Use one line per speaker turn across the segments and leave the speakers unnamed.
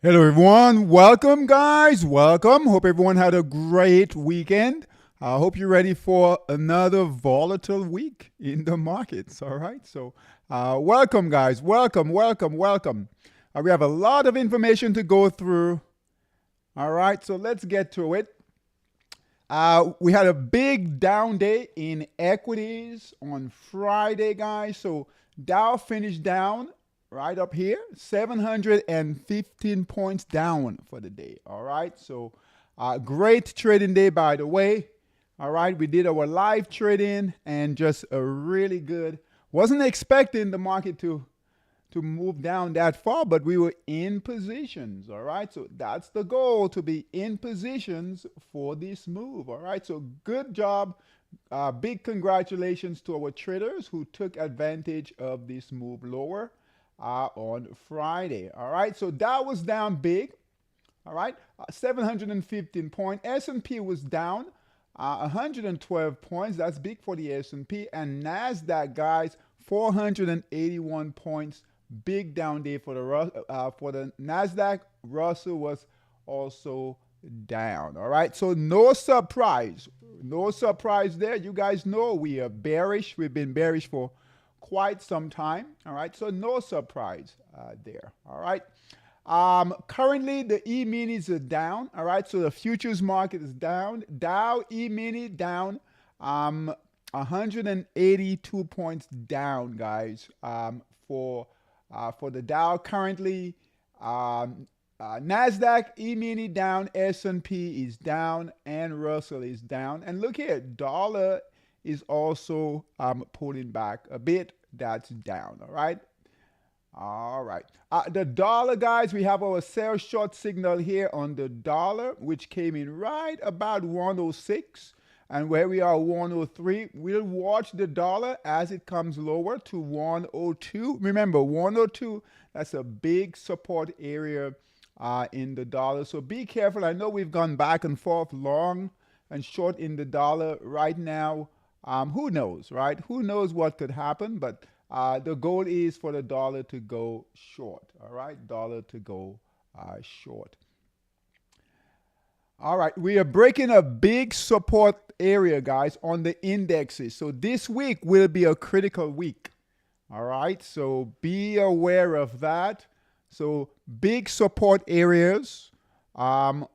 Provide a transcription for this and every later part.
Hello, everyone. Welcome, guys. Welcome. Hope everyone had a great weekend. I hope you're ready for another volatile week in the markets. All right. Welcome, guys. Welcome, welcome, welcome. We have a lot of information to go through. All right. So, let's get to it. We had a big down day in equities on Friday, guys. So Dow finished down right up here, 715 points down for the day. All right. Great trading day, by the way. All right. We did our live trading and just a really good, wasn't expecting the market to move down that far, but we were in positions. All right. So that's the goal, to be in positions for this move. All right. So good job. Big congratulations to our traders who took advantage of this move lower on Friday. All right. So that was down big. All right. 715 points. S&P was down 112 points. That's big for the S&P. And NASDAQ, guys, 481 points. Big down day for the Nasdaq. Russell was also down. All right, so no surprise there. You guys know we are bearish. We've been bearish for quite some time. All right, so no surprise there. All right. Currently the E-minis are down. All right, so the futures market is down. Dow E-mini down 182 points down, guys, for the Dow currently. Nasdaq E-mini down, S&P is down, and Russell is down. And look here, dollar is also pulling back a bit. That's down. All right. All right. The dollar, guys, we have our sell short signal here on the dollar, which came in right about 106. And where we are 103, we'll watch the dollar as it comes lower to 102. Remember, 102, that's a big support area in the dollar. So be careful. I know we've gone back and forth long and short in the dollar right now. Who knows, right? Who knows what could happen? But the goal is for the dollar to go short. All right, dollar to go short. All right, we are breaking a big support area, guys, on the indexes. So this week will be a critical week. All right, so be aware of that. So big support areas on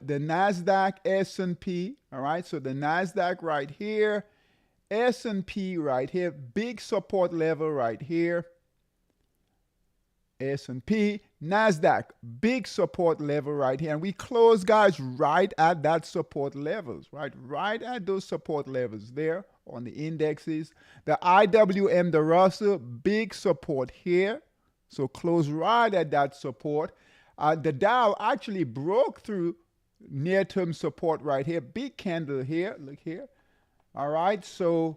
the NASDAQ, S&P. All right, so the NASDAQ right here, S&P right here, big support level right here. S&P, NASDAQ, big support level right here. And we close, guys, right at that support levels, right? Right at those support levels there on the indexes. The IWM, the Russell, big support here. So close right at that support. The Dow actually broke through near-term support right here. Big candle here. Look here. All right. So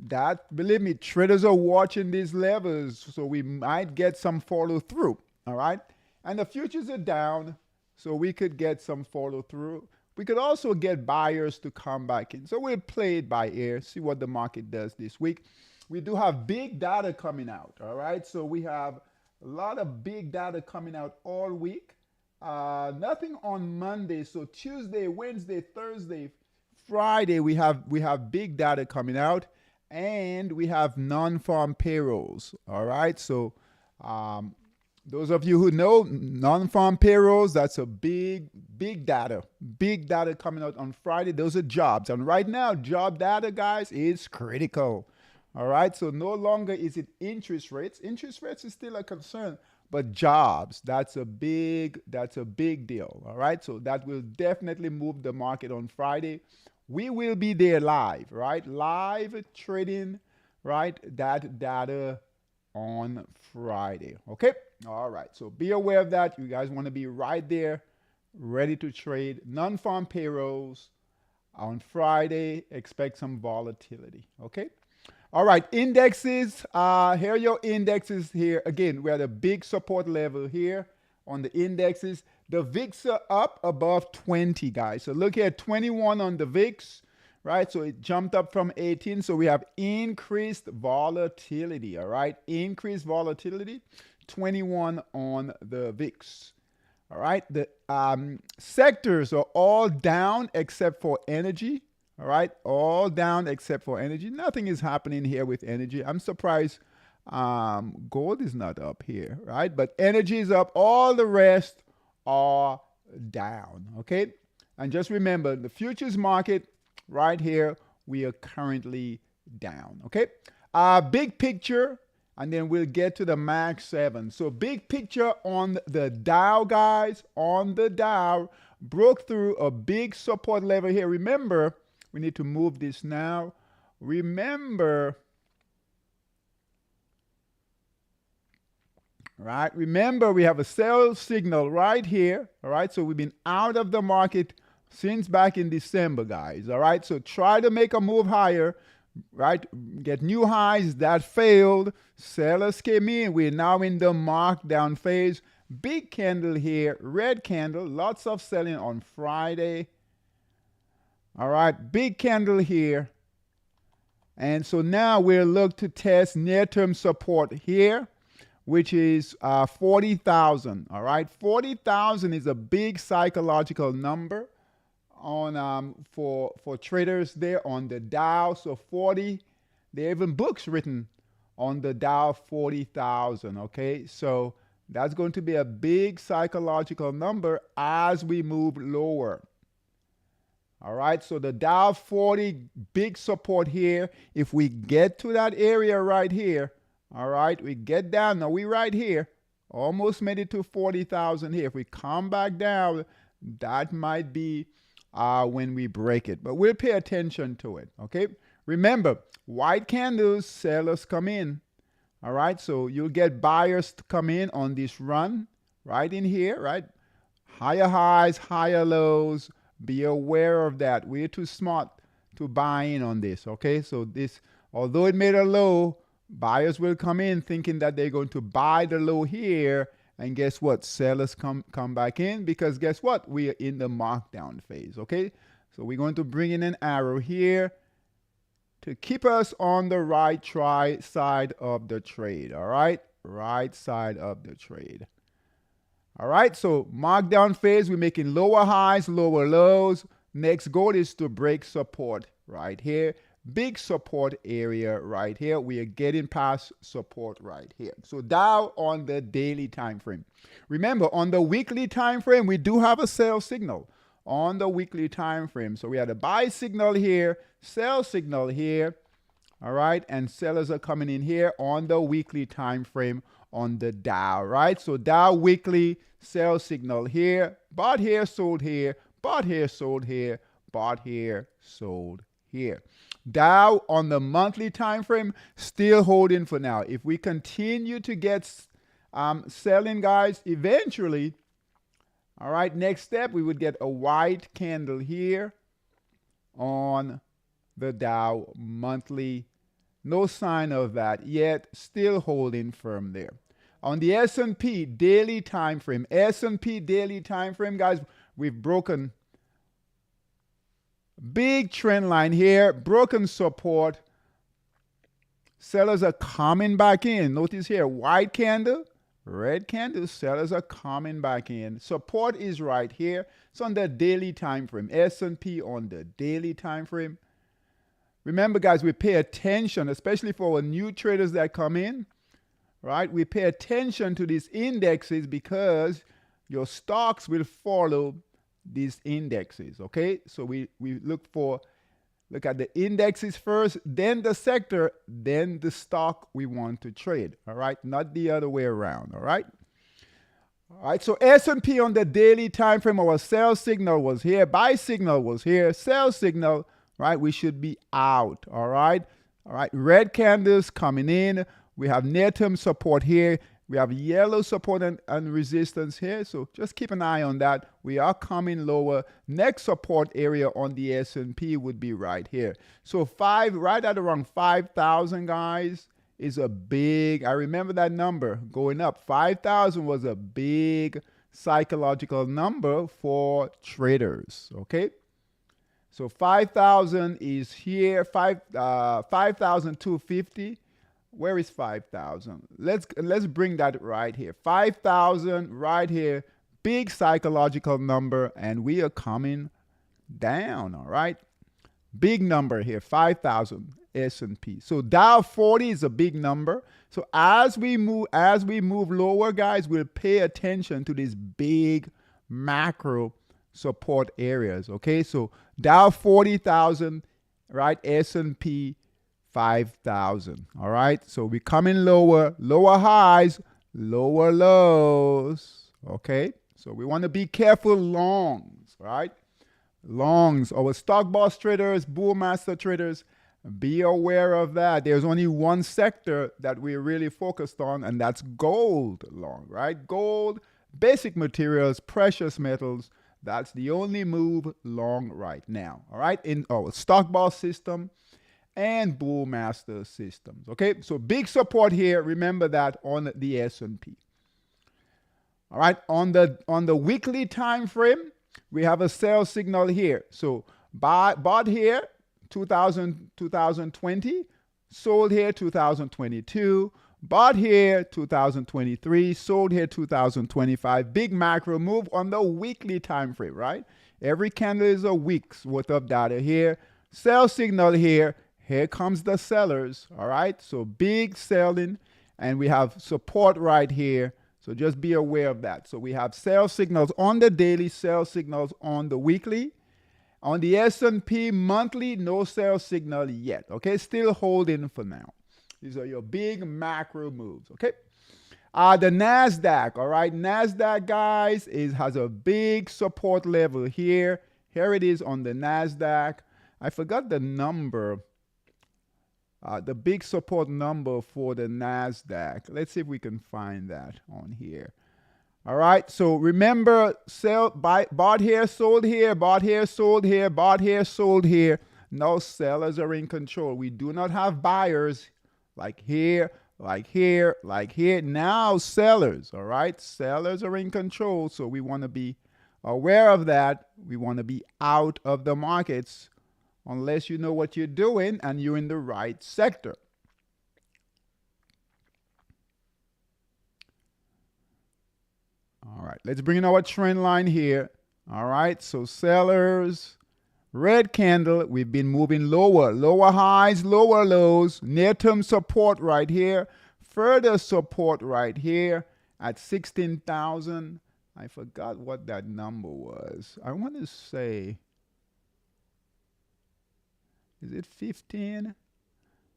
that, believe me, traders are watching these levels, so we might get some follow through. All right. And the futures are down, so we could get some follow through. We could also get buyers to come back in. So we'll play it by ear, see what the market does this week. We do have big data coming out. All right. So we have a lot of big data coming out all week. Nothing on Monday. So Tuesday, Wednesday, Thursday, Friday, we have big data coming out. And we have non-farm payrolls. All right. So those of you who know non-farm payrolls, that's a big data. Big data coming out on Friday. Those are jobs. And right now, job data, guys, is critical. All right. So no longer is it interest rates. Interest rates is still a concern. But jobs, that's a big deal. All right. So that will definitely move the market on Friday. We will be there live, right? Live trading, right? That data on Friday. Okay. All right. So be aware of that. You guys want to be right there, ready to trade. Non-farm payrolls on Friday. Expect some volatility. Okay. All right. Indexes. Here are your indexes here. Again, we're at a big support level here on the indexes. The VIX are up above 20, guys. So look here, 21 on the VIX, right? So it jumped up from 18. So we have increased volatility, all right? Increased volatility, 21 on the VIX. All right. The sectors are all down except for energy. All right. All down except for energy. Nothing is happening here with energy. I'm surprised gold is not up here. Right. But energy is up. All the rest are down. Okay. And just remember the futures market right here, we are currently down. Okay. Big picture, and then we'll get to the Max 7. So big picture on the Dow, guys, on the Dow, broke through a big support level here. Remember, we need to move this now. Remember, right? Remember, we have a sell signal right here. All right. So we've been out of the market since back in December, guys. All right. So try to make a move higher, right? Get new highs. That failed. Sellers came in. We're now in the markdown phase. Big candle here, red candle. Lots of selling on Friday. All right. Big candle here. And so now we'll look to test near-term support here, which is 40,000. All right. 40,000 is a big psychological number on for traders there on the Dow. So 40, there are even books written on the Dow 40,000. Okay, so that's going to be a big psychological number as we move lower. All right, so the Dow 40, big support here. If we get to that area right here, all right, we get down. Now we right here, almost made it to 40,000 here. If we come back down, that might be when we break it, but we'll pay attention to it. Okay. Remember, white candles, sellers come in. All right. So you'll get buyers to come in on this run right in here, right? Higher highs, higher lows. Be aware of that. We're too smart to buy in on this. Okay. So this, although it made a low, buyers will come in thinking that they're going to buy the low here. And guess what? Sellers come back in because guess what? We are in the markdown phase, okay? So we're going to bring in an arrow here to keep us on the right side of the trade, all right? Right side of the trade. All right, so markdown phase, we're making lower highs, lower lows. Next goal is to break support right here. Big support area right here. We are getting past support right here. So Dow on the daily time frame. Remember, on the weekly time frame, we do have a sell signal on the weekly time frame. So we had a buy signal here, sell signal here. All right, and sellers are coming in here on the weekly time frame on the Dow, right? So Dow weekly, sell signal here, bought here, sold here, bought here, sold here, bought here, sold here. Dow on the monthly time frame, still holding for now. If we continue to get selling, guys, eventually, all right, next step, we would get a white candle here on the Dow monthly. No sign of that yet, still holding firm there. On the S&P daily time frame, S&P daily time frame, guys, we've broken big trend line here, broken support. Sellers are coming back in. Notice here, white candle, red candle. Sellers are coming back in. Support is right here. It's on the daily time frame. S&P on the daily time frame. Remember, guys, we pay attention, especially for our new traders that come in, right? We pay attention to these indexes because your stocks will follow these indexes, okay? So we look at the indexes first, then the sector, then the stock we want to trade, all right? Not the other way around, all right? All right, so S&P on the daily time frame, our sell signal was here, buy signal was here, sell signal, right? We should be out, all right? All right, red candles coming in. We have near-term support here. We have yellow support and resistance here. So just keep an eye on that. We are coming lower. Next support area on the S&P would be right here. So right at around 5,000, guys, is a big, I remember that number going up. 5,000 was a big psychological number for traders, okay? So 5,000 is here, 5,250. Where is 5,000? Let's bring that right here. 5,000 right here, big psychological number, and we are coming down, all right? Big number here, 5,000 S&P. So Dow 40 is a big number. So as we move lower, guys, we'll pay attention to these big macro support areas. Okay, so Dow 40,000, right? S&P 5,000. All right, so we're coming lower, lower highs, lower lows. Okay, so we want to be careful longs, right? Longs, our stock boss traders, bull master traders, be aware of that. There's only one sector that we're really focused on, and that's gold long, right? Gold, basic materials, precious metals. That's the only move long right now, all right? In our stock boss system and bull master systems, okay? So big support here. Remember that on the S&P. All right, on the weekly time frame, we have a sell signal here. So bought here 2020, sold here 2022, bought here 2023, sold here 2025. Big macro move on the weekly time frame, right? Every candle is a week's worth of data here. Sell signal here. Here comes the sellers, all right? So big selling, and we have support right here. So just be aware of that. So we have sell signals on the daily, sell signals on the weekly. On the S&P monthly, no sell signal yet. Okay, still holding for now. These are your big macro moves. Okay. The NASDAQ, all right. NASDAQ, guys, has a big support level here. Here it is on the NASDAQ. I forgot the number. The big support number for the NASDAQ. Let's see if we can find that on here. All right, so remember, bought here, sold here, bought here, sold here, bought here, sold here. No, sellers are in control. We do not have buyers like here, like here, like here. Now sellers, all right? Sellers are in control, so we want to be aware of that. We want to be out of the markets unless you know what you're doing and you're in the right sector. All right, let's bring in our trend line here. All right, so sellers, red candle, we've been moving lower, lower highs, lower lows, near-term support right here, further support right here at 16,000. I forgot what that number was. I want to say, is it 15?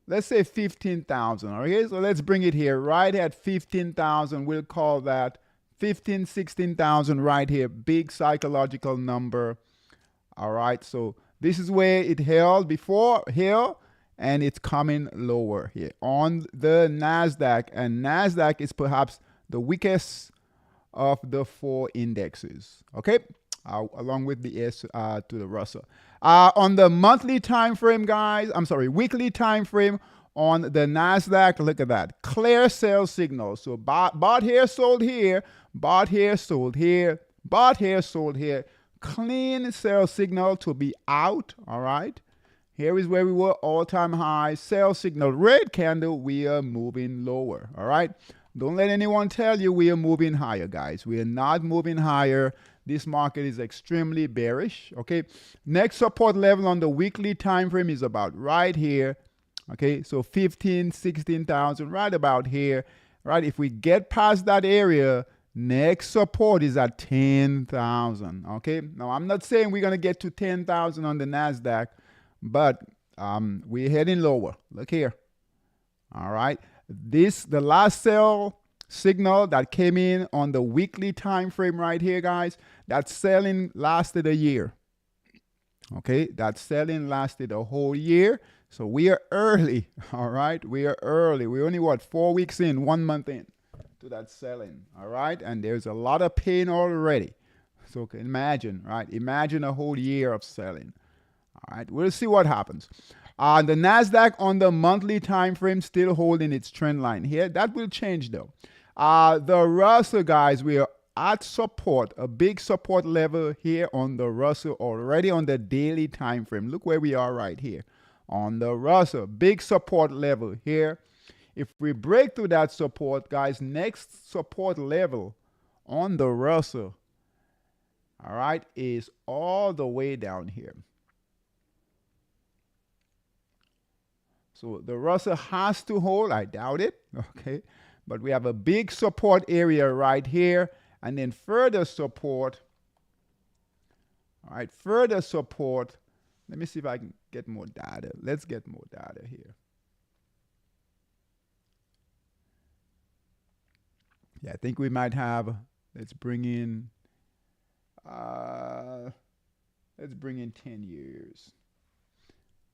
Let's say 15,000. Okay, so let's bring it here right at 15,000. We'll call that 15, 16,000 right here. Big psychological number. All right, so this is where it held before here, and it's coming lower here on the NASDAQ. And NASDAQ is perhaps the weakest of the four indexes. Okay, along with the S to the Russell. On the monthly time frame, guys, weekly time frame on the NASDAQ, look at that. Clear sell signal. So bought here, sold here, bought here, sold here, bought here, sold here. Clean sell signal to be out, all right? Here is where we were, all-time high. Sell signal, red candle, we are moving lower, all right? Don't let anyone tell you we are moving higher, guys. We are not moving higher. This market is extremely bearish, okay? Next support level on the weekly time frame is about right here, okay? So 15, 16,000, right about here, right? If we get past that area, next support is at 10,000, okay? Now, I'm not saying we're going to get to 10,000 on the NASDAQ, but we're heading lower. Look here, all right? The last sell signal that came in on the weekly time frame right here, guys, that selling lasted a year. Okay, that selling lasted a whole year. So we are early, all right? We are early. We're only, 4 weeks in, 1 month in to that selling, all right? And there's a lot of pain already. So imagine, right? Imagine a whole year of selling. All right, we'll see what happens. The NASDAQ on the monthly time frame still holding its trend line here. That will change though. The Russell, guys, we are at support, a big support level here on the Russell already on the daily time frame. Look where we are right here on the Russell, big support level here. If we break through that support, guys, next support level on the Russell all right, is all the way down here. So the Russell has to hold. I doubt it. Okay. But we have a big support area right here. And then further support. All right. Further support. Let me see if I can get more data. Let's get more data here. Yeah, I think we might have. Let's bring in 10 years.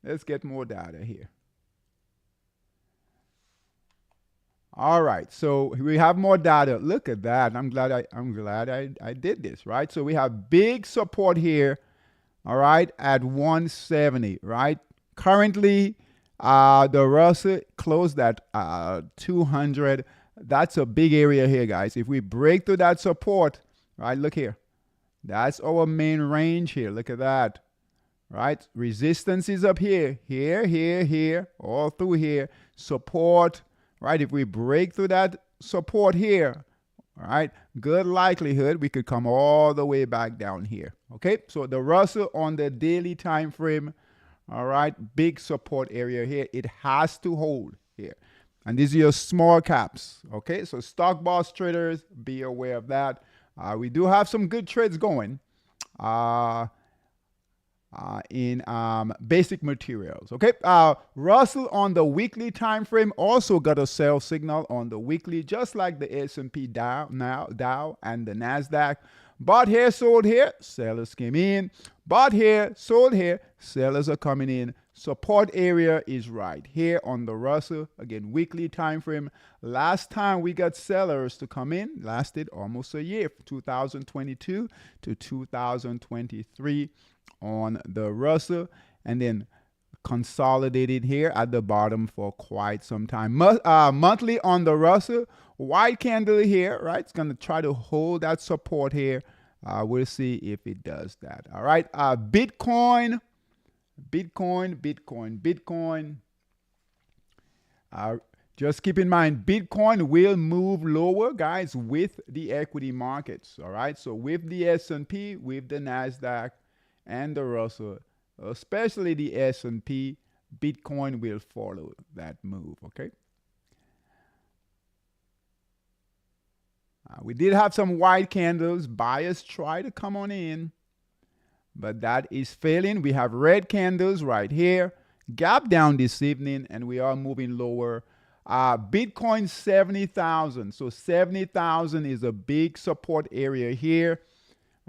Let's get more data here. All right, so we have more data. Look at that. I'm glad I did this, right? So we have big support here, all right, at 170, right? Currently, the Russell closed at 200. That's a big area here, guys. If we break through that support, right, look here. That's our main range here. Look at that, right? Resistance is up here, here, all through here. Support. Right, if we break through that support here, all right, good likelihood we could come all the way back down here. Okay, so the Russell on the daily time frame, all right, big support area here. It has to hold here. And these are your small caps. Okay, so stock boss traders, be aware of that. We do have some good trades going. In basic materials. Okay, Russell on the weekly time frame also got a sell signal on the weekly, just like the S&P Dow and the Nasdaq. Bought here, sold here, sellers came in. Bought here, sold here, sellers are coming in. Support area is right here on the Russell. Again, weekly time frame. Last time we got sellers to come in lasted almost a year, 2022 to 2023. On the Russell, and then consolidated here at the bottom for quite some time. Monthly on the Russell, white candle here, right? It's going to try to hold that support here. We'll see if it does that. All right. Bitcoin. Just keep in mind, Bitcoin will move lower, guys, with the equity markets. All right. So with the S&P, with the Nasdaq, and the Russell, especially the S&P, Bitcoin will follow that move, okay? We did have some white candles. Buyers try to come on in, but that is failing. We have red candles right here. Gap down this evening, and we are moving lower. Bitcoin 70,000. So 70,000 is a big support area here.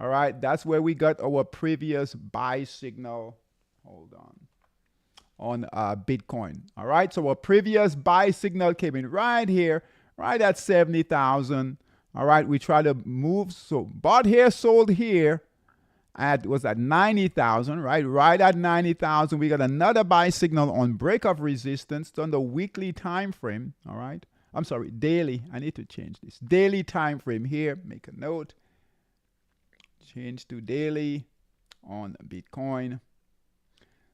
All right, that's where we got our previous buy signal. Hold on Bitcoin. All right, so our previous buy signal came in right here, right at 70,000. All right, we try to move. So bought here, sold here. Was at 90,000, right? Right at 90,000. We got another buy signal on break of resistance on the weekly time frame. All right, I'm sorry, daily. I need to change this. Daily time frame here. Make a note. Change to daily on Bitcoin.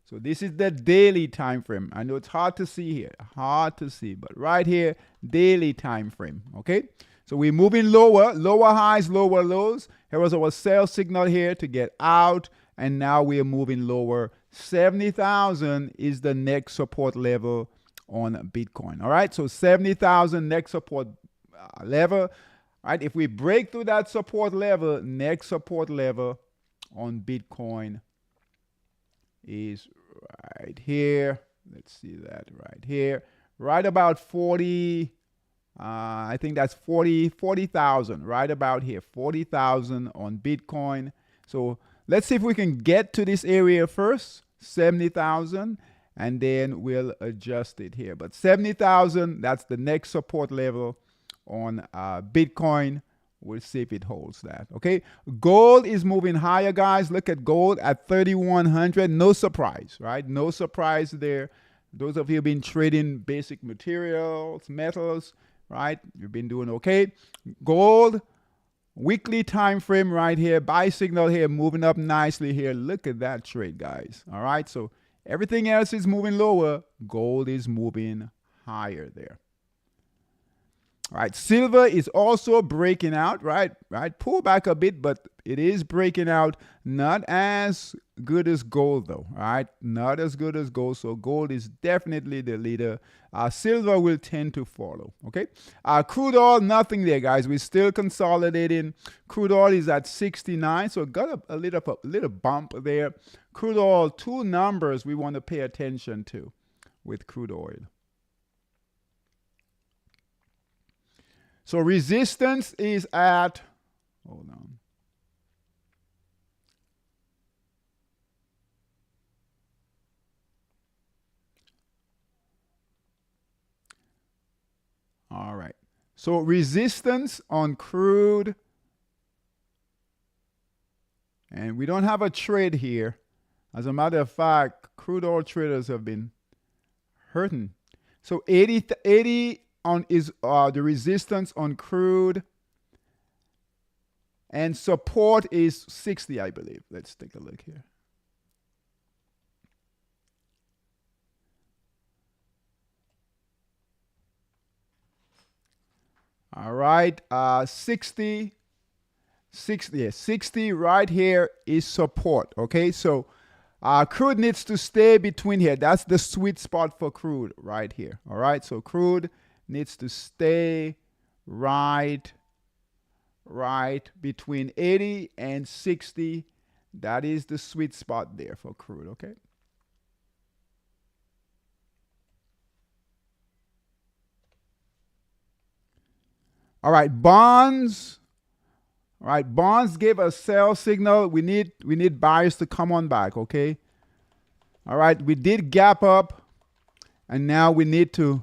So this is the daily time frame. I know it's hard to see here, but right here, daily time frame. Okay, so we're moving lower highs, lower lows. Here was our sell signal here to get out, and now we are moving lower. 70,000 is the next support level on Bitcoin. All right, so 70,000 next support level. All right, if we break through that support level, next support level on Bitcoin is right here. Let's see that right here. Right about 40, I think that's 40,000, right about here. 40,000 on Bitcoin. So let's see if we can get to this area first, 70,000, and then we'll adjust it here. But 70,000, that's the next support level on Bitcoin. We'll see if it holds that. Okay, gold is moving higher, guys. Look at gold at 3,100. No surprise, right? No surprise there. Those of you who've been trading basic materials, metals, right? You've been doing okay. Gold, weekly time frame right here. Buy signal here, moving up nicely here. Look at that trade, guys. All right, so everything else is moving lower. Gold is moving higher there. Right, silver is also breaking out, right? Pull back a bit, but it is breaking out. Not as good as gold, though. All right, not as good as gold. So gold is definitely the leader. Silver will tend to follow. Okay, crude oil, nothing there, guys. We're still consolidating. Crude oil is at 69, so got a little bump there. Crude oil, two numbers we want to pay attention to with crude oil. So resistance is at, hold on. All right. So resistance on crude, and we don't have a trade here. As a matter of fact, crude oil traders have been hurting. So 80 on is the resistance on crude, and support is 60, I believe. Let's take a look here. All right, 60 right here is support. Okay, so crude needs to stay between here. That's the sweet spot for crude right here. All right, so crude needs to stay right between 80 and 60. That is the sweet spot there for crude. Okay. All right, bonds. All right, bonds give a sell signal. We need buyers to come on back, okay? All right, we did gap up, and now we need to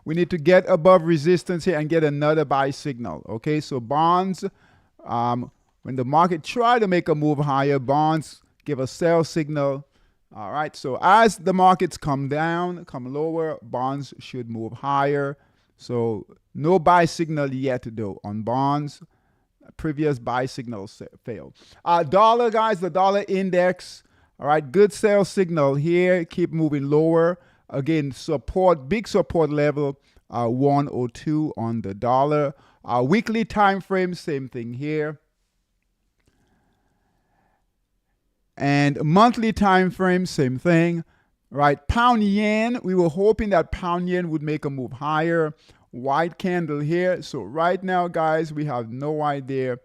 we need to get above resistance here and get another buy signal, okay? So bonds, when the market try to make a move higher, bonds give a sell signal. All right, so as the markets come down, come lower, bonds should move higher. So no buy signal yet, though, on bonds. Previous buy signals failed. Dollar, guys, the dollar index. All right, good sell signal here. Keep moving lower. Again, support, big support level, 102 on the dollar. Weekly time frame, same thing here. And monthly time frame, same thing. Right, pound yen, we were hoping that pound yen would make a move higher. White candle here. So right now, guys, we have no idea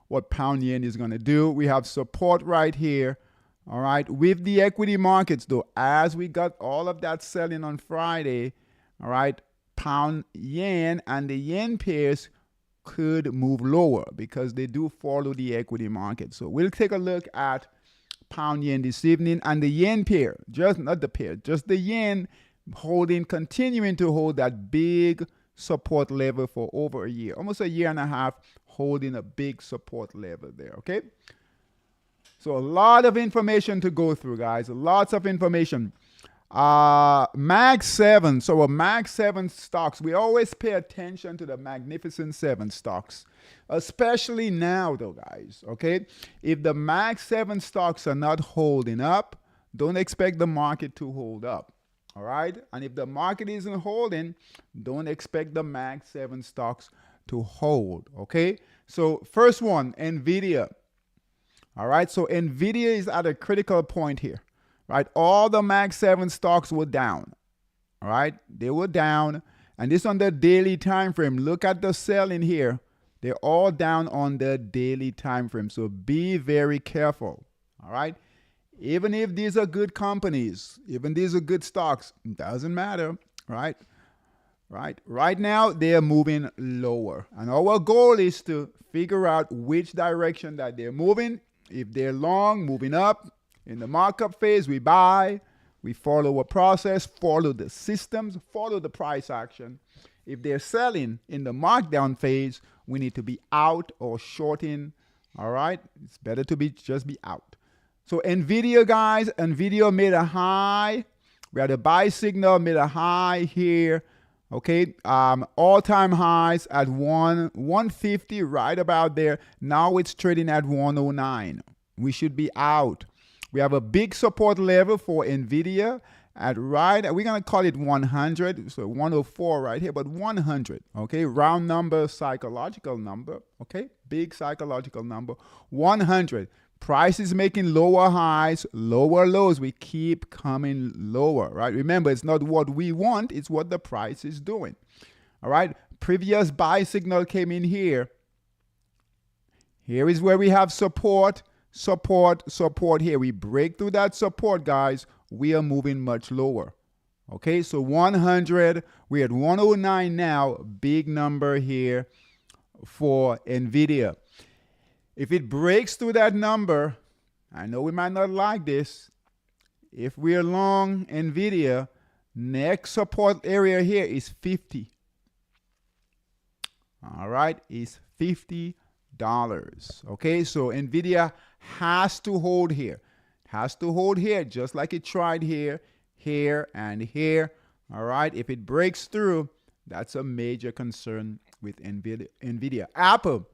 what pound yen is going to do. We have support right here. All right, with the equity markets, though, as we got all of that selling on Friday, all right, pound yen and the yen pairs could move lower because they do follow the equity market. So we'll take a look at pound yen this evening, and the yen pair, just not the pair, just the yen continuing to hold that big support level for over a year, almost a year and a half, holding a big support level there. Okay, so a lot of information to go through, guys. Lots of information. Mag 7. So a Mag 7 stocks, we always pay attention to the Magnificent 7 stocks, especially now, though, guys. Okay, if the Mag 7 stocks are not holding up, don't expect the market to hold up. All right, and if the market isn't holding, don't expect the Mag 7 stocks to hold. Okay, so first one, NVIDIA. All right, so NVIDIA is at a critical point here. Right, all the Mag 7 stocks were down. All right, they were down, and this on the daily time frame. Look at the selling here. They're all down on the daily time frame. So be very careful. All right, even if these are good companies, even these are good stocks, it doesn't matter. Right, right now they are moving lower, and our goal is to figure out which direction that they're moving. If they're long, moving up. In the markup phase, we buy, we follow a process, follow the systems, follow the price action. If they're selling in the markdown phase, we need to be out or shorting. All right, it's better to just be out. So NVIDIA, guys, NVIDIA made a high. We had a buy signal, made a high here. Okay, all-time highs at 150, right about there. Now it's trading at 109. We should be out. We have a big support level for NVIDIA at right, we're going to call it 100. So 104 right here, but 100. Okay, round number, psychological number. Okay, big psychological number. 100. Price is making lower highs, lower lows. We keep coming lower, right? Remember, it's not what we want, it's what the price is doing. All right, previous buy signal came in here. Here is where we have support, support, support here. We break through that support, guys. We are moving much lower. Okay, so 100, we're at 109 now. Big number here for NVIDIA. If it breaks through that number, I know we might not like this. If we're long NVIDIA, next support area here is 50. All right, is $50. Okay, so NVIDIA has to hold here. Has to hold here, just like it tried here, here, and here. All right, if it breaks through, that's a major concern with NVIDIA. Apple,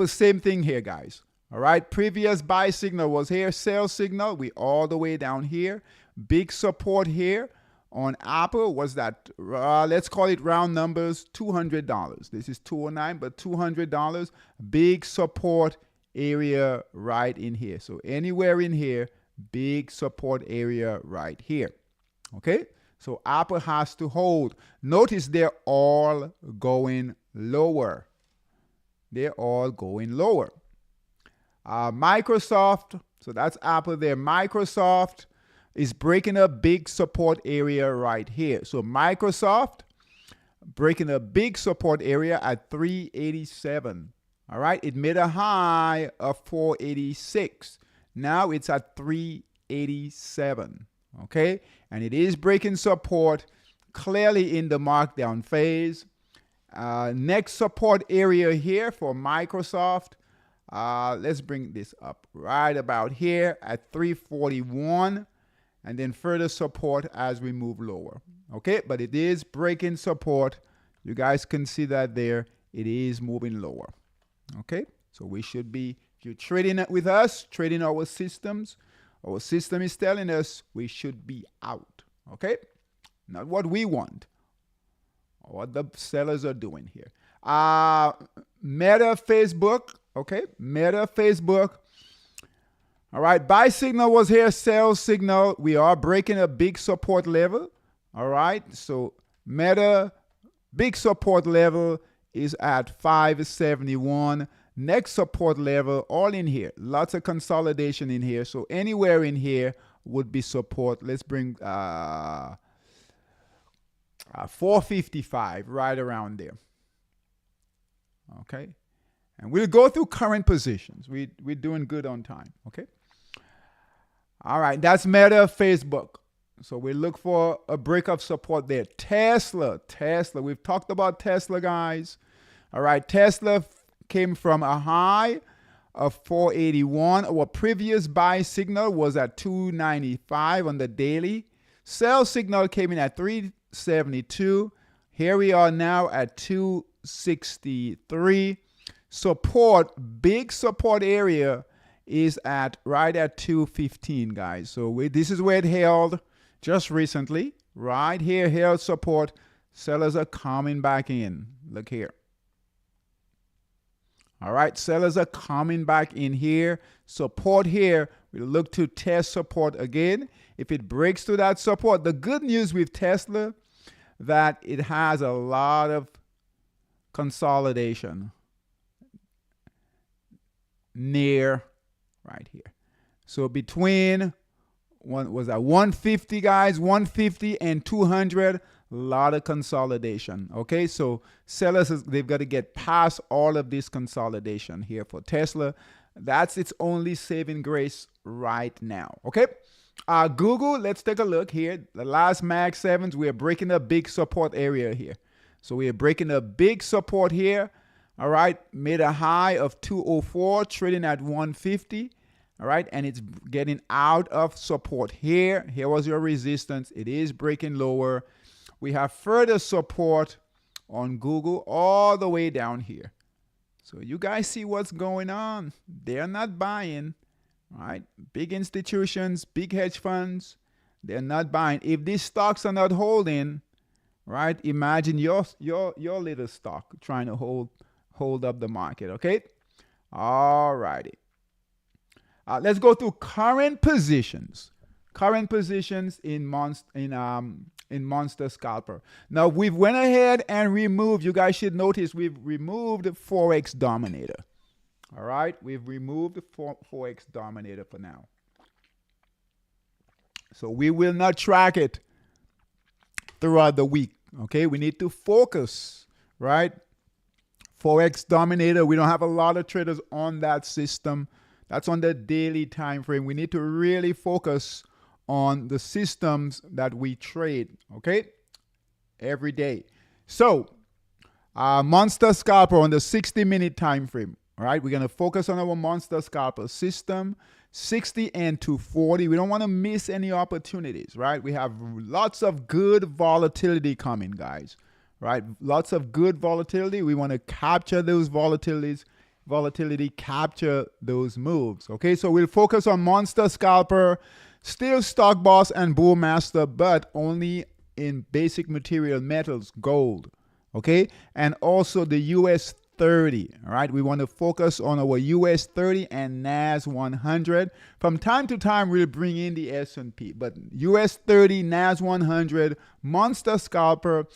same thing here, guys. All right, previous buy signal was here, sell signal. We all the way down here. Big support here on Apple was that, let's call it round numbers, $200. This is $209, but $200. Big support area right in here. So anywhere in here, big support area right here. Okay, so Apple has to hold. Notice they're all going lower. They're all going lower. Microsoft, so that's Apple there. Microsoft is breaking a big support area right here. So Microsoft breaking a big support area at 387. All right, it made a high of 486. Now it's at 387. Okay, and it is breaking support clearly in the markdown phase. Next support area here for Microsoft. Let's bring this up right about here at 341, and then further support as we move lower. Okay, but it is breaking support. You guys can see that there. It is moving lower. Okay, so we should be, if you're trading it with us, trading our systems, our system is telling us we should be out. Okay, not what we want, or what the sellers are doing here. Meta, Facebook. Okay, Meta, Facebook. All right, buy signal was here, sell signal. We are breaking a big support level. All right, so Meta, big support level is at 571. Next support level, all in here. Lots of consolidation in here. So anywhere in here would be support. Let's bring 455, right around there. Okay, and we'll go through current positions. We're doing good on time. Okay. All right, that's Meta, Facebook. So we look for a break of support there. Tesla. We've talked about Tesla, guys. All right, Tesla came from a high of 481. Our previous buy signal was at 295 on the daily. Sell signal came in at 372. Here we are now at 263. Support, big support area is at right at 215, guys. So this is where it held just recently. Right here, held support. Sellers are coming back in. Look here. All right, sellers are coming back in here. Support here. We'll look to test support again. If it breaks through that support, the good news with Tesla, that it has a lot of consolidation near right here. So between one was at 150, guys, 150 and 200, a lot of consolidation. Okay, so sellers, they've got to get past all of this consolidation here for Tesla. That's its only saving grace right now. Okay, Google, let's take a look here. The last Mag 7s, we're breaking a big support area here. So we're breaking a big support here. All right, made a high of 204, trading at 150. All right, and it's getting out of support here. Here was your resistance. It is breaking lower. We have further support on Google all the way down here. So you guys see what's going on. They're not buying. All right, big institutions, big hedge funds, They're not buying. If these stocks are not holding, right? Imagine your little stock trying to hold up the market. Okay. All righty. Let's go through current positions. Current positions in Monster Scalper. Now we've went ahead and removed. You guys should notice we've removed Forex Dominator. All right, we've removed the Forex Dominator for now. So we will not track it throughout the week. Okay, we need to focus, right? Forex Dominator, we don't have a lot of traders on that system. That's on the daily time frame. We need to really focus on the systems that we trade, okay, every day. So, Monster Scalper on the 60-minute time frame. All right, we're going to focus on our Monster Scalper system, 60 and 240. We don't want to miss any opportunities, right? We have lots of good volatility coming, guys, right? Lots of good volatility. We want to capture those volatilities, capture those moves, okay? So we'll focus on Monster Scalper, still Stock Boss and Bull Master, but only in basic material metals, gold, okay? And also the US 30, all right? We want to focus on our US 30 and NAS 100. From time to time, we'll bring in the S&P, but US 30, NAS 100, Monster Scalper,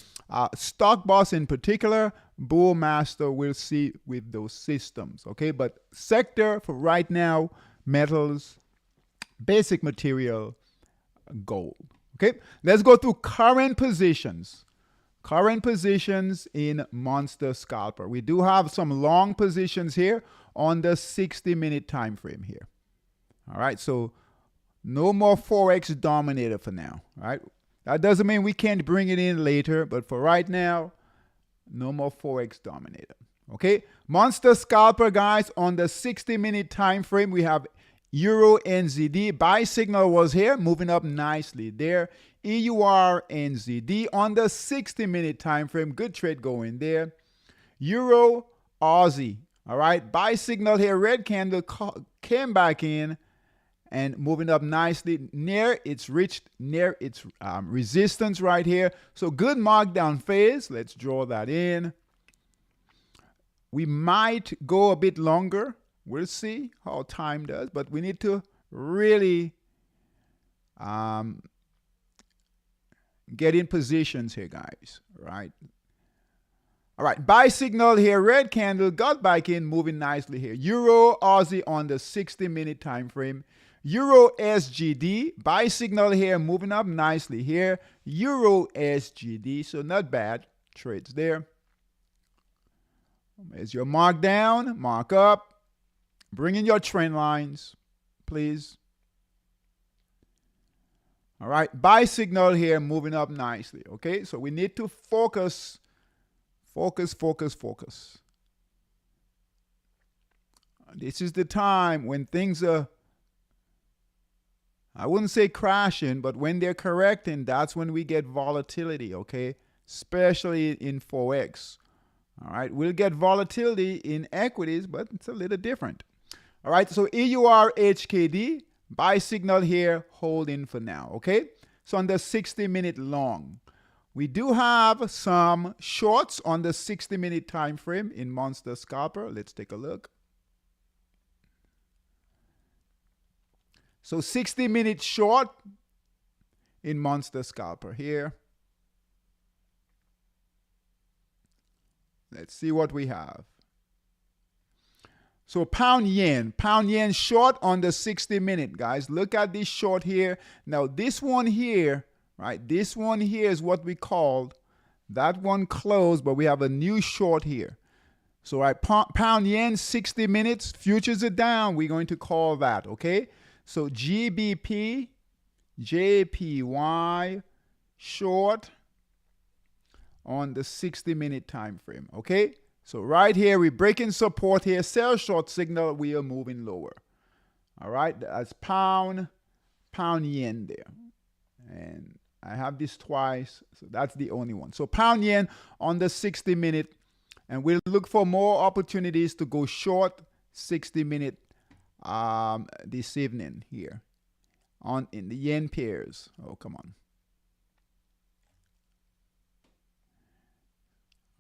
Stock Boss in particular, Bull Master, we'll see with those systems, okay? But sector for right now, metals, basic material, gold, okay? Let's go through current positions. Current positions in Monster Scalper. We do have some long positions here on the 60-minute time frame here. All right, so no more Forex Dominator for now. All right, that doesn't mean we can't bring it in later, but for right now, no more Forex Dominator. Okay, Monster Scalper, guys, on the 60-minute time frame, we have Euro NZD. Buy signal was here, moving up nicely there. EUR NZD on the 60-minute time frame. Good trade going there. Euro Aussie. All right. Buy signal here. Red candle came back in and moving up nicely near its resistance right here. So good markdown phase. Let's draw that in. We might go a bit longer. We'll see how time does, but we need to really get in positions here, guys, right? All right, buy signal here, red candle, got back in, moving nicely here. Euro Aussie on the 60-minute time frame. Euro SGD, buy signal here, moving up nicely here. Euro SGD, so not bad trades there. There's your mark down, mark up. Bring in your trend lines, please. All right, buy signal here, moving up nicely, okay? So we need to focus. This is the time when things are, I wouldn't say crashing, but when they're correcting, that's when we get volatility, okay? Especially in Forex. All right, we'll get volatility in equities, but it's a little different. All right, so EUR HKD, buy signal here, hold in for now, okay? So on the 60-minute long. We do have some shorts on the 60-minute time frame in Monster Scalper. Let's take a look. So 60-minute short in Monster Scalper here. Let's see what we have. So pound yen short on the 60-minute, guys. Look at this short here. Now this one here, right? This one here is what we called. That one closed, but we have a new short here. So right, pound yen 60 minutes, futures are down. We're going to call that, okay? So GBP, JPY short on the 60-minute time frame, okay? So right here, we're breaking support here. Sell short signal, we are moving lower. All right, that's pound yen there. And I have this twice, so that's the only one. So pound yen on the 60-minute, and we'll look for more opportunities to go short 60-minute this evening here in the yen pairs. Oh, come on.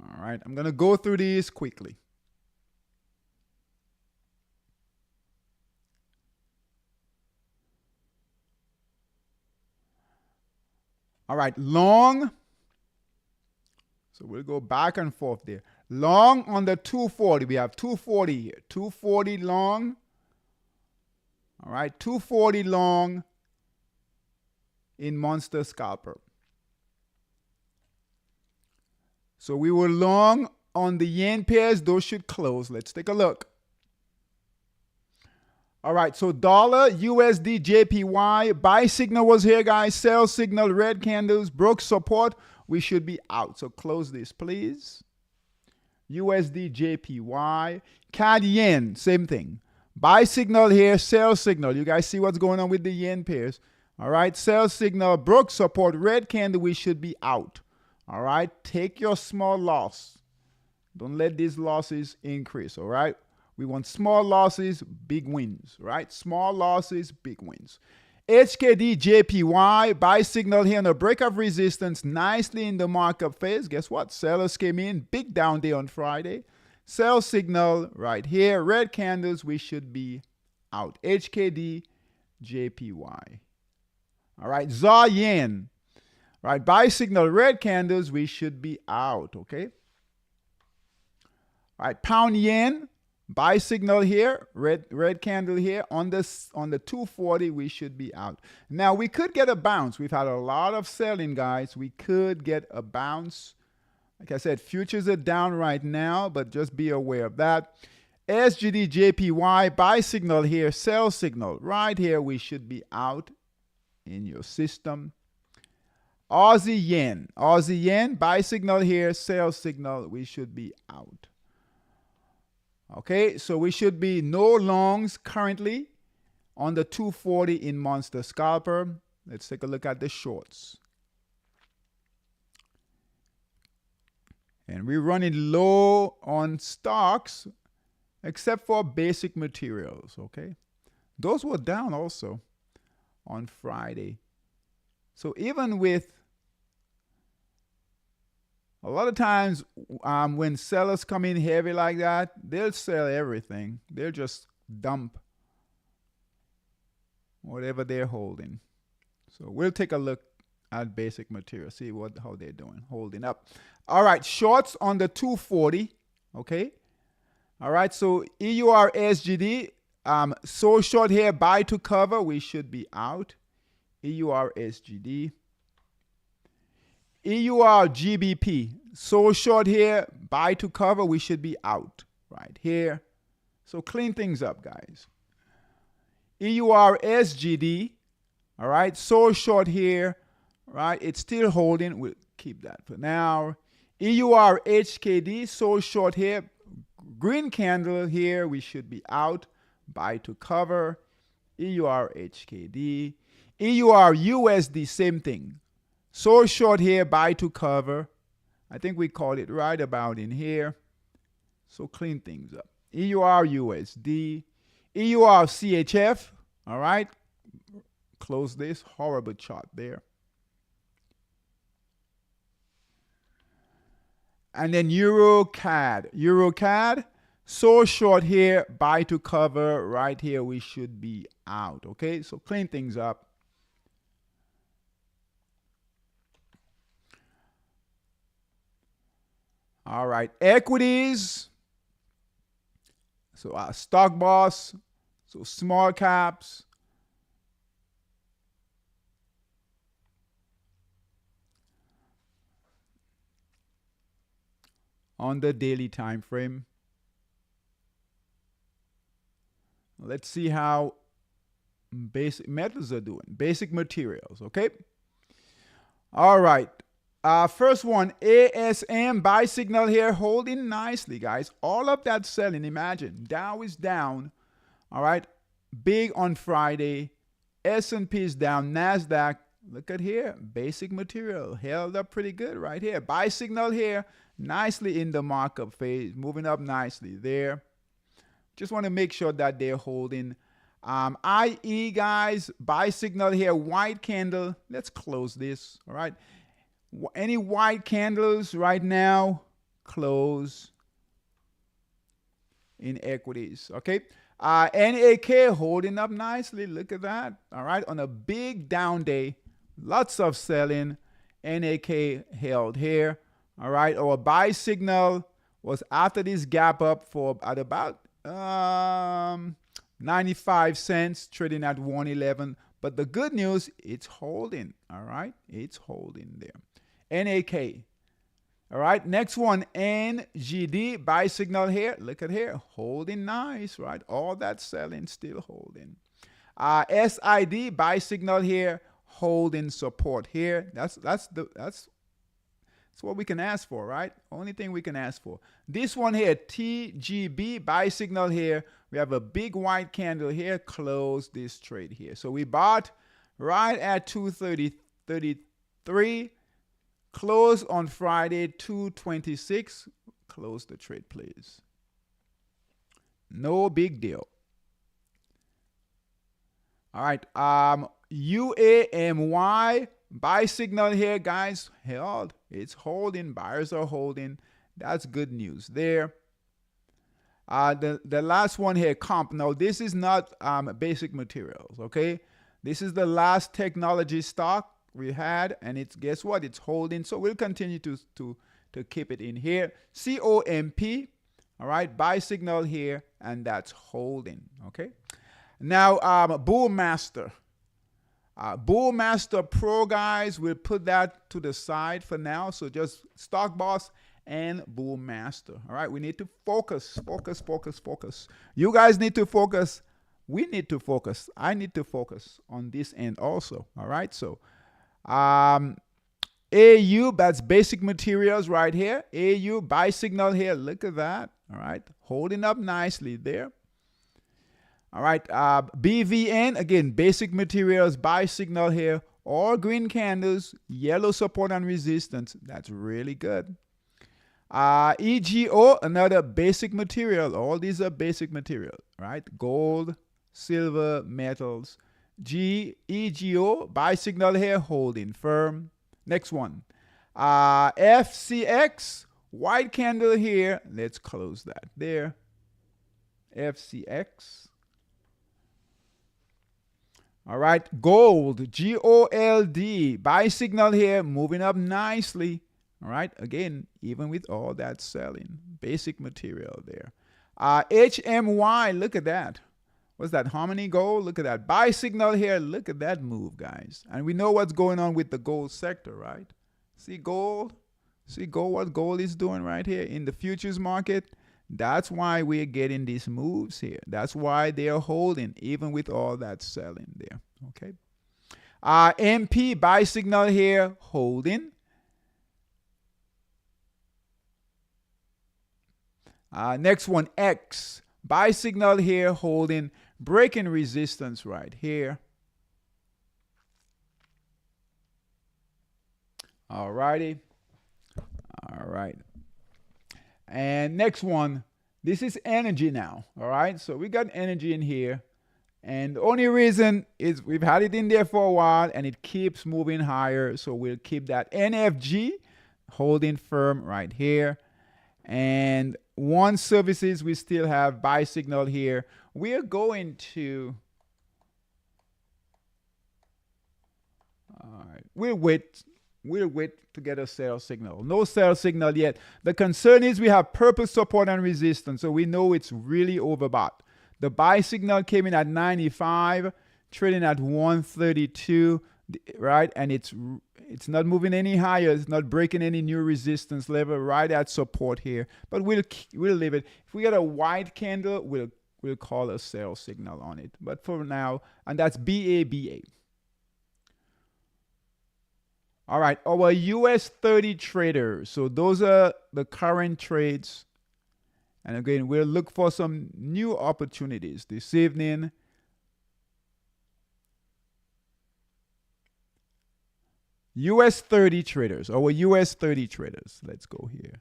All right, I'm going to go through these quickly. All right, long. So we'll go back and forth there. Long on the 240. We have 240 here. 240 long. All right, 240 long in Monster Scalper. So we were long on the yen pairs. Those should close. Let's take a look. All right, so dollar, USD, JPY. Buy signal was here, guys. Sell signal, red candles, broke support. We should be out. So close this, please. USD, JPY. CAD, yen, same thing. Buy signal here, sell signal. You guys see what's going on with the yen pairs. All right, sell signal, broke support, red candle. We should be out. All right, take your small loss. Don't let these losses increase, all right? We want small losses, big wins, right? Small losses, big wins. HKD, JPY, buy signal here on a break of resistance, nicely in the markup phase. Guess what? Sellers came in, big down day on Friday. Sell signal right here, red candles, we should be out. HKD, JPY. All right, ZAR yen. Right, buy signal, red candles, we should be out, okay? All right, pound yen, buy signal here, red candle here. On the 240, we should be out. Now, we could get a bounce. We've had a lot of selling, guys. We could get a bounce. Like I said, futures are down right now, but just be aware of that. SGD, JPY, buy signal here, sell signal. Right here, we should be out in your system. Aussie yen, buy signal here, sell signal, we should be out. Okay, so we should be no longs currently on the 240 in Monster Scalper. Let's take a look at the shorts. And we're running low on stocks, except for basic materials, okay? Those were down also on Friday. So even with a lot of times when sellers come in heavy like that, they'll sell everything. They'll just dump whatever they're holding. So we'll take a look at basic material, see how they're doing, holding up. All right, shorts on the 240, okay? All right, so EUR SGD, so short here, buy to cover, we should be out. EUR SGD. EUR GBP, so short here, buy to cover, we should be out right here. So clean things up, guys. EUR SGD, all right, so short here, right, it's still holding, we'll keep that for now. EUR HKD, so short here, green candle here, we should be out, buy to cover. EUR HKD. EUR USD, same thing. So short here, buy to cover. I think we call it right about in here. So clean things up. EUR USD. EUR CHF. All right. Close this. Horrible chart there. And then Euro CAD. Euro CAD. So short here, buy to cover. Right here, we should be out. Okay. So clean things up. All right, equities. So our stock boss, so small caps. On the daily time frame. Let's see how basic metals are doing. Basic materials, okay? All right. First one, ASM, buy signal here, holding nicely, guys. All of that selling, imagine. Dow is down, all right? Big on Friday. S&P is down. NASDAQ, look at here. Basic material, held up pretty good right here. Buy signal here, nicely in the markup phase, moving up nicely there. Just want to make sure that they're holding. IE, guys, buy signal here, white candle. Let's close this, all right? Any white candles right now, close in equities, okay? NAK holding up nicely. Look at that, all right? On a big down day, lots of selling. NAK held here, all right? Our buy signal was after this gap up for at about 95 cents, trading at 111. But the good news, it's holding, all right? It's holding there. NAK. All right, next one, NGD, buy signal here. Look at here, holding nice, right? All that selling, still holding. SID, buy signal here, holding support here. That's what we can ask for, right? Only thing we can ask for. This one here, TGB, buy signal here. We have a big white candle here, close this trade here. So we bought right at 230.33. Close on Friday, 226. Close the trade, please. No big deal. All right. UAMY, buy signal here, guys. Held. It's holding. Buyers are holding. That's good news there. The last one here, comp. Now, this is not basic materials, okay? This is the last technology stock we had, and it's, guess what, it's holding. So we'll continue to keep it in here. COMP, all right, buy signal here, and that's holding. Okay, now Bullmaster Pro, guys, we'll put that to the side for now. So just Stock Boss and Bullmaster. All right, we need to focus. You guys need to focus. We need to focus. I need to focus on this end also. All right, so AU, that's basic materials right here. AU, buy signal here. Look at that. All right. Holding up nicely there. All right. BVN, again, basic materials, buy signal here. All green candles, yellow support and resistance. That's really good. EGO, another basic material. All these are basic material, right? Gold, silver, metals. EGO, buy signal here, holding firm. Next one. FCX, white candle here. Let's close that there. FCX. All right. Gold, GOLD, buy signal here, moving up nicely. All right. Again, even with all that selling, basic material there. HMY, look at that. What's that? Harmony Gold? Look at that. Buy signal here. Look at that move, guys. And we know what's going on with the gold sector, right? See gold? See gold, what gold is doing right here in the futures market? That's why we're getting these moves here. That's why they're holding, even with all that selling there. Okay. MP, buy signal here, holding. Next one, X. Buy signal here, holding. Breaking resistance right here. All righty. All right. And next one, this is energy now. All right. So we got energy in here. And the only reason is we've had it in there for a while and it keeps moving higher. So we'll keep that NFG holding firm right here. And One Services, we still have buy signal here. We're going to, all right, we'll wait to get a sell signal. No sell signal yet. The concern is we have purple support and resistance, so we know it's really overbought. The buy signal came in at 95, trading at 132, right? And it's not moving any higher. It's not breaking any new resistance level right at support here. But we'll leave it. If we get a white candle, we'll call a sell signal on it. But for now, and that's BABA. All right, our US 30 traders. So those are the current trades. And again, we'll look for some new opportunities this evening. US 30 traders, our US 30 traders. Let's go here.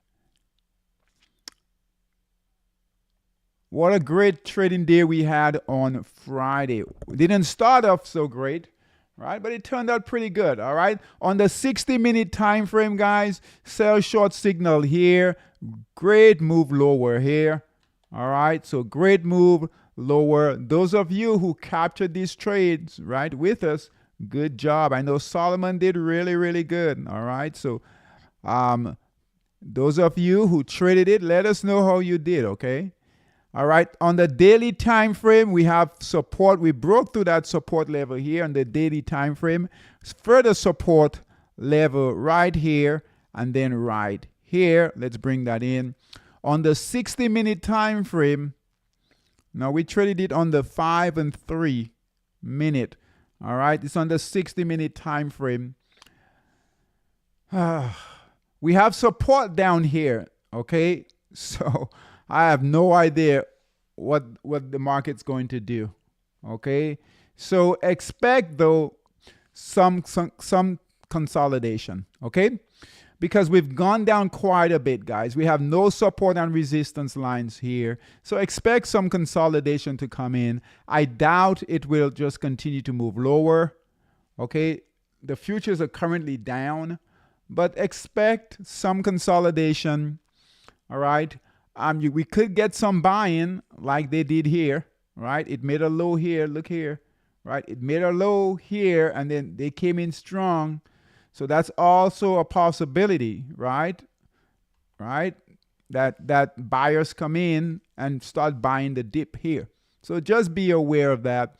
What a great trading day we had on Friday. We didn't start off so great, right? But it turned out pretty good, all right? On the 60-minute time frame, guys, sell short signal here. Great move lower here, all right? So great move lower. Those of you who captured these trades, right, with us, good job. I know Solomon did really, really good, all right? So those of you who traded it, let us know how you did, okay? All right, on the daily time frame, we have support. We broke through that support level here on the daily time frame. Further support level right here and then right here. Let's bring that in. On the 60-minute time frame, now we traded it on the 5 and 3 minute. All right, it's on the 60-minute time frame. We have support down here, okay? So I have no idea what the market's going to do, okay? So expect, though, some consolidation, okay? Because we've gone down quite a bit, guys. We have no support and resistance lines here. So expect some consolidation to come in. I doubt it will just continue to move lower, okay? The futures are currently down, but expect some consolidation, all right? We could get some buy-in like they did here, right? It made a low here, look here, right? It made a low here, and then they came in strong. So that's also a possibility, right? Right? That buyers come in and start buying the dip here. So just be aware of that.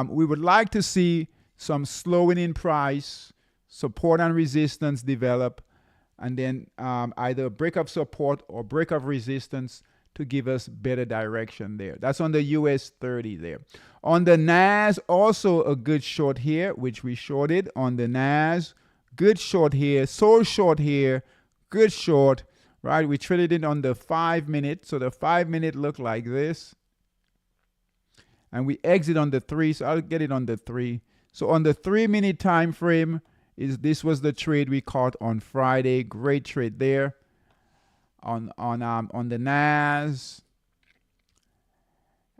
We would like to see some slowing in price, support and resistance develop, and then either break of support or break of resistance to give us better direction there. That's on the US 30 there. On the NAS, also a good short here, which we shorted on the NAS. Good short here, so short here, good short, right? We traded it on the 5 minute. So the 5 minute looked like this. And we exit on the 3, so I'll get it on the 3. So on the 3 minute time frame, this was the trade we caught on Friday. Great trade there on the NAS.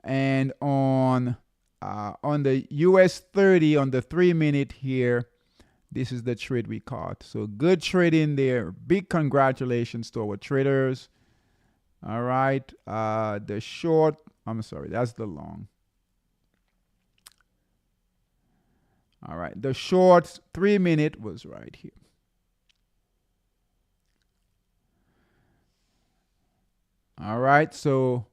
And on the US 30 on the 3 minute here, this is the trade we caught. So good trade in there. Big congratulations to our traders. All right. The short, I'm sorry, that's the long. All right. The short 3 minute was right here. All right. So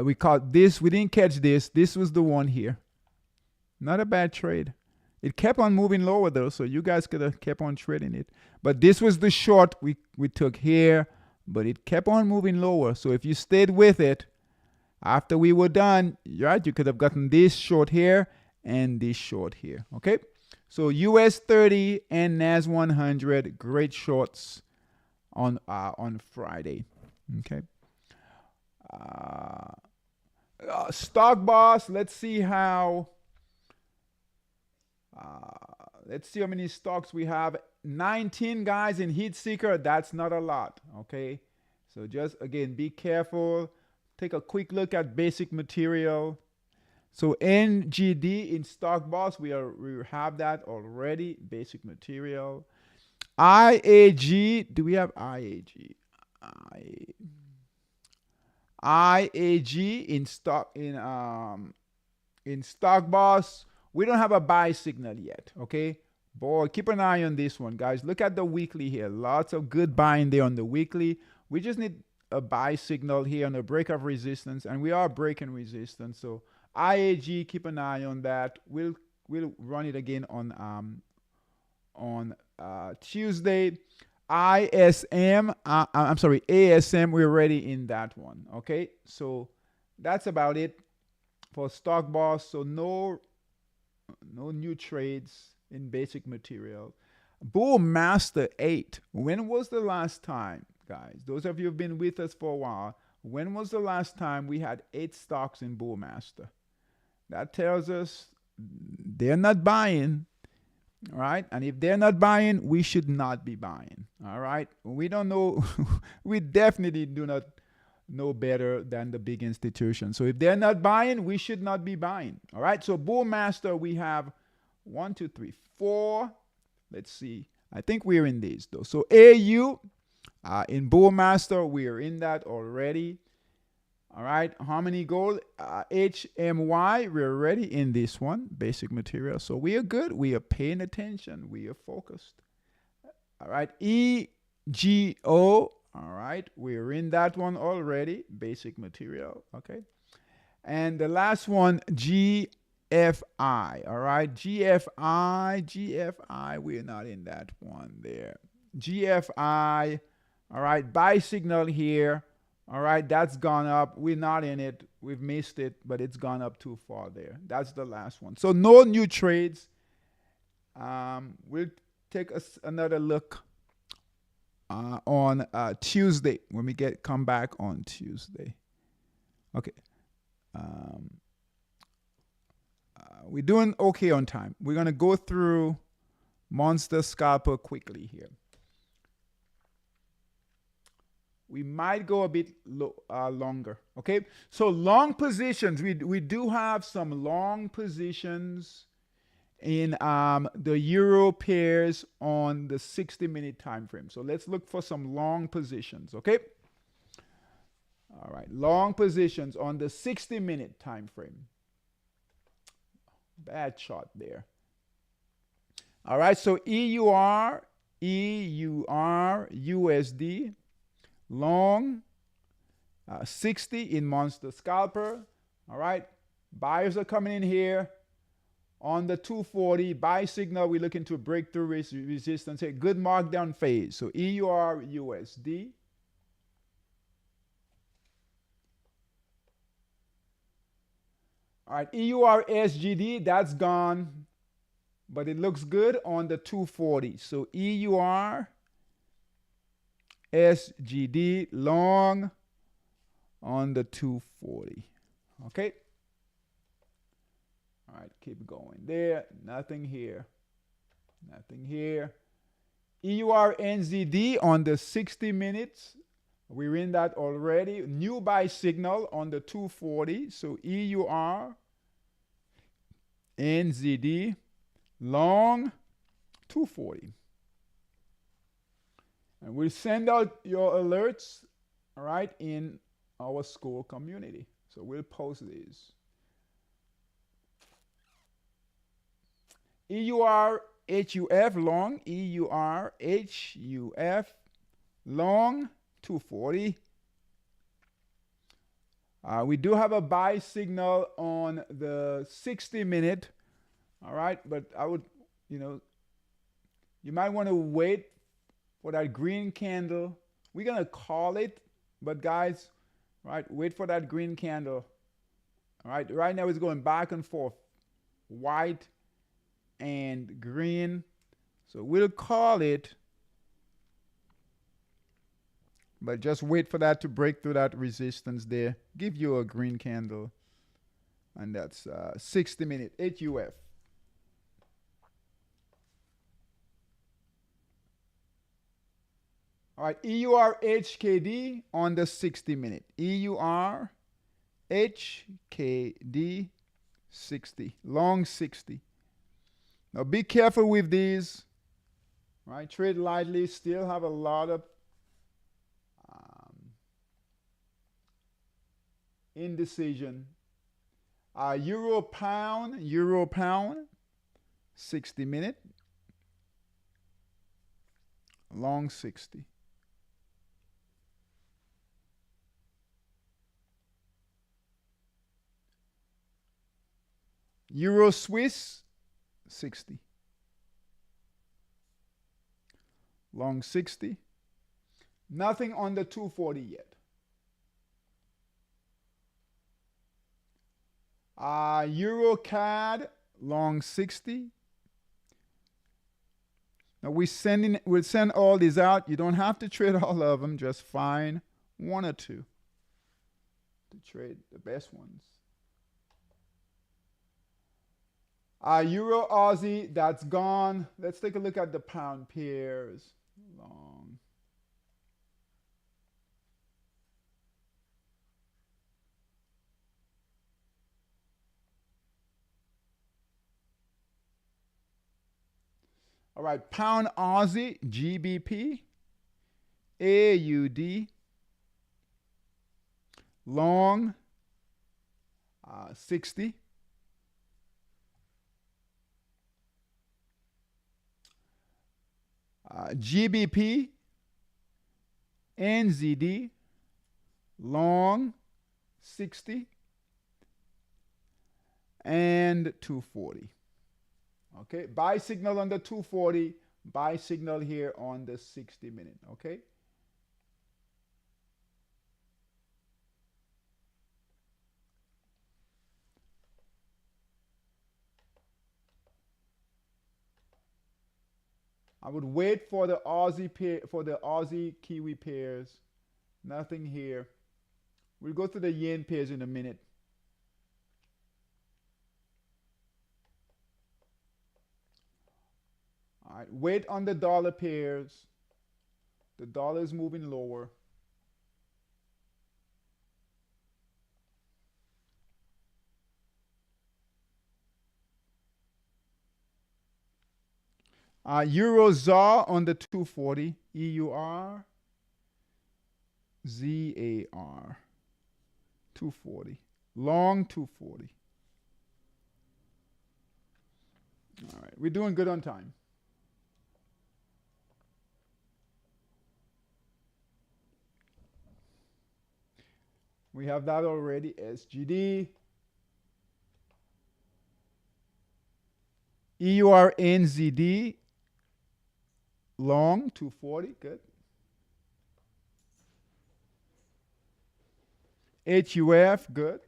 we caught this. We didn't catch this. This was the one here. Not a bad trade. It kept on moving lower, though, so you guys could have kept on trading it. But this was the short we took here, but it kept on moving lower. So if you stayed with it, after we were done, right, you could have gotten this short here and this short here, okay? So US 30 and NAS 100, great shorts on Friday, okay? Stock Boss, let's see how... let's see how many stocks we have. 19 guys in Heat Seeker. That's not a lot. Okay. So just again, be careful. Take a quick look at basic material. So NGD in Stock Boss, we have that already. Basic material. IAG. Do we have IAG? IAG in Stock Boss. We don't have a buy signal yet, okay? Boy, keep an eye on this one, guys. Look at the weekly here. Lots of good buying there on the weekly. We just need a buy signal here on a break of resistance, and we are breaking resistance. So IAG, keep an eye on that. We'll run it again on Tuesday. ASM, we're already in that one, okay? So that's about it for Stock Boss. So no new trades in basic material. Bull Master 8. When was the last time, guys? Those of you who've been with us for a while, when was the last time we had 8 stocks in Bull Master? That tells us they're not buying, all right? And if they're not buying, we should not be buying, all right? We don't know. We definitely do not know better than the big institutions. So if they're not buying, we should not be buying. All right. So Bullmaster, we have 1, 2, 3, 4. Let's see. I think we're in these though. So AU in Bullmaster, we're in that already. All right. Harmony Gold, HMY, we're already in this one, basic material. So we are good. We are paying attention. We are focused. All right. EGO, all right. We're in that one already, basic material. Okay. And the last one, GFI. All right. GFI, we're not in that one there. GFI, all right. Buy signal here. All right, that's gone up. We're not in it. We've missed it, but it's gone up too far there. That's the last one. So no new trades. We'll take another look on Tuesday when we come back on Tuesday. Okay. We're doing okay on time. We're going to go through Monster Scalper quickly here. We might go a bit longer. Okay, so long positions. We do have some long positions in the euro pairs on the 60-minute time frame. So let's look for some long positions. Okay. All right, long positions on the 60-minute time frame. Bad chart there. All right, so EUR, USD. Long 60 in Monster Scalper. All right. Buyers are coming in here on the 240. Buy signal. We're looking to break through resistance here. Good markdown phase. So EUR USD. All right. EUR SGD. That's gone. But it looks good on the 240. So EUR SGD long on the 240. Okay. All right, keep going there. Nothing here. Nothing here. EUR NZD on the 60 minutes. We're in that already. New buy signal on the 240. So EUR NZD long 240. And we'll send out your alerts, all right, in our school community. So we'll post these. EUR HUF long, EUR HUF long 240. We do have a buy signal on the 60-minute, all right, but I would, you might want to wait for that green candle. We're going to call it, but guys, right, wait for that green candle. All right, right now it's going back and forth, white and green. So we'll call it, but just wait for that to break through that resistance there. Give you a green candle, and that's 60-minute HUF. All right, EUR HKD on the 60-minute. EUR HKD 60, long 60. Now be careful with these. Right, trade lightly. Still have a lot of indecision. Euro pound, 60-minute, long 60. Euro Swiss, 60. Long 60. Nothing on the 240 yet. Euro CAD, long 60. Now we'll send all these out. You don't have to trade all of them. Just find one or two to trade the best ones. Euro Aussie, that's gone. Let's take a look at the pound pairs. Long. All right, pound Aussie, GBP, AUD, long, 60. GBP, NZD, long, 60, and 240. Okay, buy signal on the 240, buy signal here on the 60 minute. Okay. I would wait for the Aussie pair, for the Aussie Kiwi pairs. Nothing here. We'll go to the yen pairs in a minute. All right, wait on the dollar pairs. The dollar is moving lower. Euro ZAR on the 240. EUR ZAR 240. Long 240. All right, we're doing good on time. We have that already. SGD. EURNZD. Long 240. Good. HUF. Good.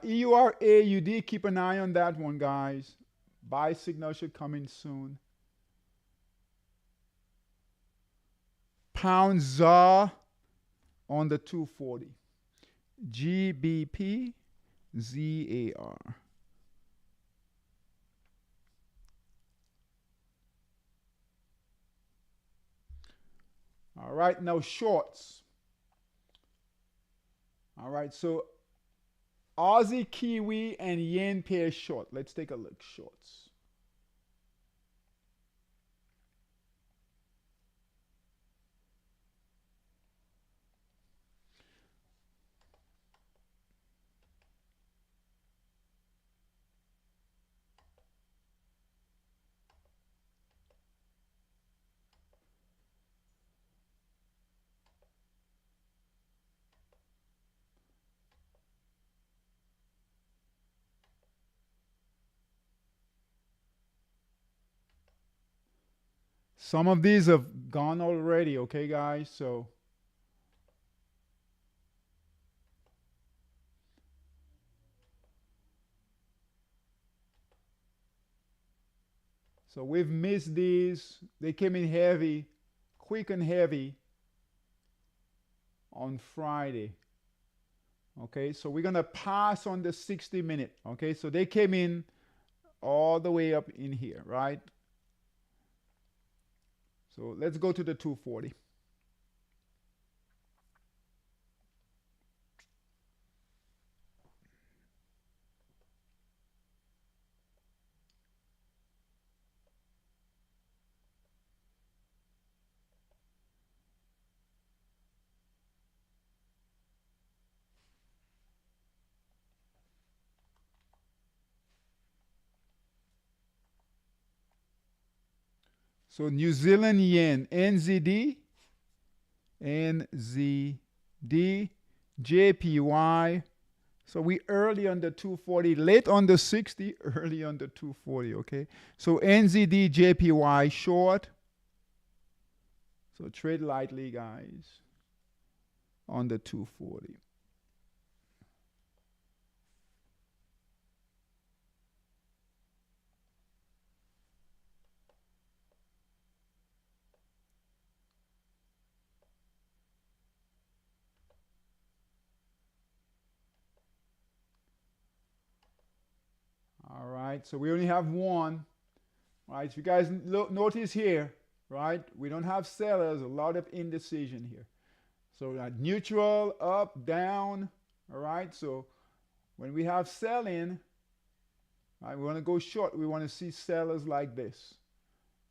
EURAUD. Keep an eye on that one, guys. Buy signal should come in soon. Pound ZAR on the 240. GBP ZAR. All right, now shorts. All right, so Aussie Kiwi and yen pair short. Let's take a look. Shorts. Some of these have gone already, okay, guys? So we've missed these. They came in heavy, quick and heavy on Friday. Okay, so we're gonna pass on the 60 minute. Okay, so they came in all the way up in here, right? So let's go to the 240. So New Zealand yen, NZD, NZD, JPY. So we early on the 240, late on the 60, early on the 240, okay? So NZD, JPY short. So trade lightly, guys, on the 240. All right, so we only have one. All right, so you guys notice here, right? We don't have sellers, a lot of indecision here. So neutral, up, down. All right. So when we have selling, right, we want to go short. We want to see sellers like this.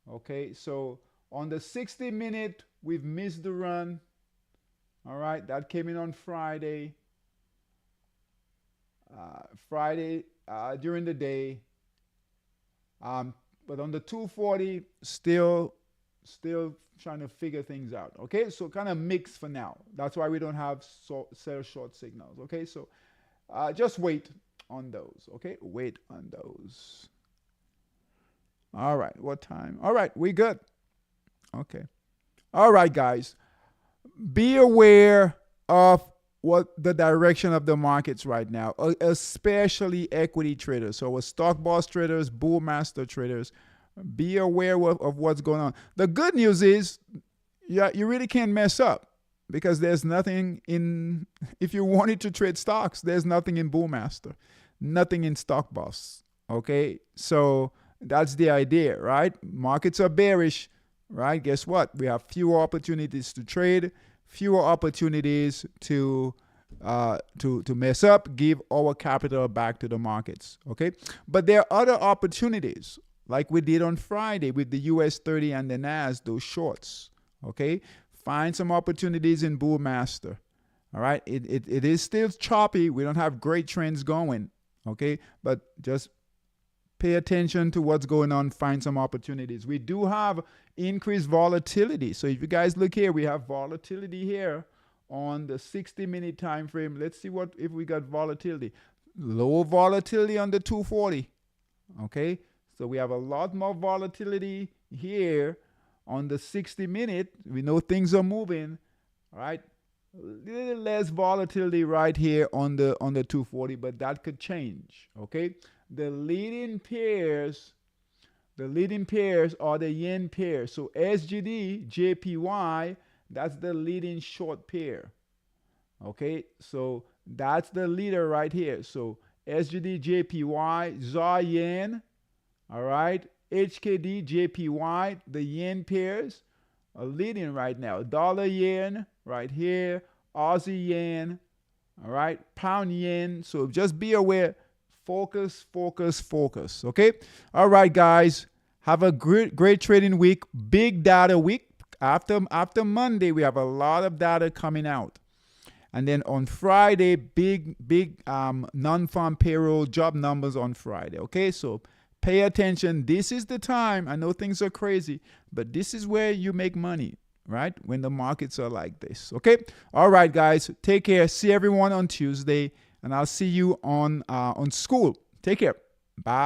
Okay. So on the 60-minute, we've missed the run. All right. That came in on Friday. Friday during the day. But on the 240, still trying to figure things out. Okay, so kind of mixed for now. That's why we don't have sell short signals. Okay, so just wait on those. Okay, wait on those. All right, what time? All right, we good. Okay. All right, guys. Be aware of what the direction of the markets right now, especially equity traders. So with stock boss traders, bull master traders, be aware of what's going on. The good news is, yeah, you really can't mess up because there's nothing in, if you wanted to trade stocks, there's nothing in bull master, nothing in stock boss. Okay. So that's the idea, right? Markets are bearish, right? Guess what? We have fewer opportunities to trade, fewer opportunities to mess up, give our capital back to the markets. Okay, but there are other opportunities, like we did on Friday with the US 30 and the NAS, those shorts. Okay, find some opportunities in bull master. All right, it is still choppy. We don't have great trends going. Okay, but just pay attention to what's going on. Find some opportunities. We do have increased volatility. So if you guys look here, we have volatility here on the 60-minute time frame. Let's see what if we got volatility. Low volatility on the 240. Okay, so we have a lot more volatility here on the 60-minute. We know things are moving. All right, a little less volatility right here on the 240, but that could change. Okay. The leading pairs are the yen pair. So SGD, JPY, that's the leading short pair. Okay, so that's the leader right here. So SGD, JPY, ZAR yen, all right, HKD, JPY, the yen pairs are leading right now. Dollar yen right here, Aussie yen, all right, pound yen. So just be aware. Focus, focus, focus. Okay. All right, guys. Have a great trading week. Big data week. After Monday, we have a lot of data coming out. And then on Friday, big non-farm payroll job numbers on Friday. Okay. So pay attention. This is the time. I know things are crazy, but this is where you make money, right? When the markets are like this. Okay. All right, guys. Take care. See everyone on Tuesday. And I'll see you on school. Take care. Bye.